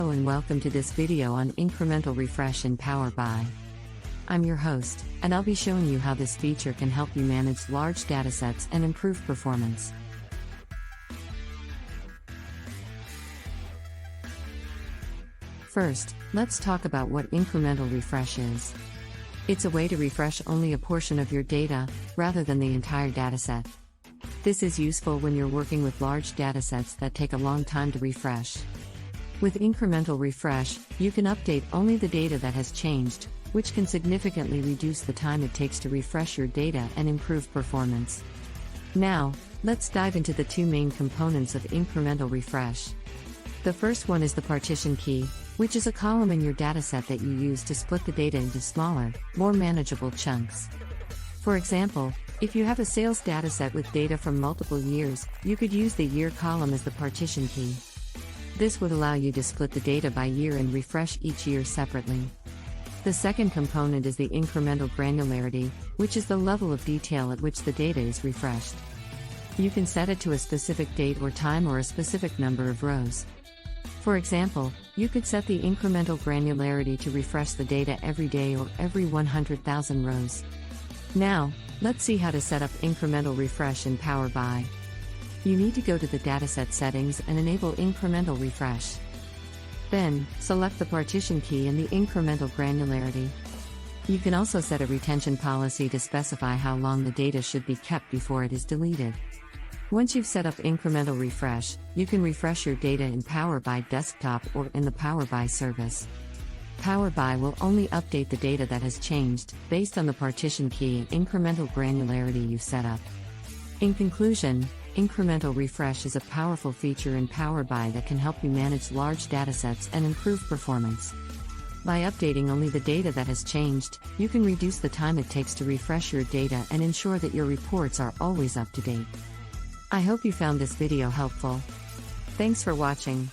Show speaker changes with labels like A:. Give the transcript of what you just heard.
A: Hello and welcome to this video on incremental refresh in PowerBI. I'm your host, and I'll be showing you how this feature can help you manage large datasets and improve performance. First, let's talk about what incremental refresh is. It's a way to refresh only a portion of your data, rather than the entire dataset. This is useful when you're working with large datasets that take a long time to refresh. With incremental refresh, you can update only the data that has changed, which can significantly reduce the time it takes to refresh your data and improve performance. Now, let's dive into the two main components of incremental refresh. The first one is the partition key, which is a column in your dataset that you use to split the data into smaller, more manageable chunks. For example, if you have a sales dataset with data from multiple years, you could use the year column as the partition key. This would allow you to split the data by year and refresh each year separately. The second component is the incremental granularity, which is the level of detail at which the data is refreshed. You can set it to a specific date or time or a specific number of rows. For example, you could set the incremental granularity to refresh the data every day or every 100,000 rows. Now, let's see how to set up incremental refresh in PowerBI. You need to go to the dataset settings and enable incremental refresh. Then, select the partition key and the incremental granularity. You can also set a retention policy to specify how long the data should be kept before it is deleted. Once you've set up incremental refresh, you can refresh your data in PowerBI Desktop or in the PowerBI service. PowerBI will only update the data that has changed, based on the partition key and incremental granularity you've set up. In conclusion, incremental refresh is a powerful feature in PowerBI that can help you manage large datasets and improve performance. By updating only the data that has changed, you can reduce the time it takes to refresh your data and ensure that your reports are always up to date. I hope you found this video helpful. Thanks for watching.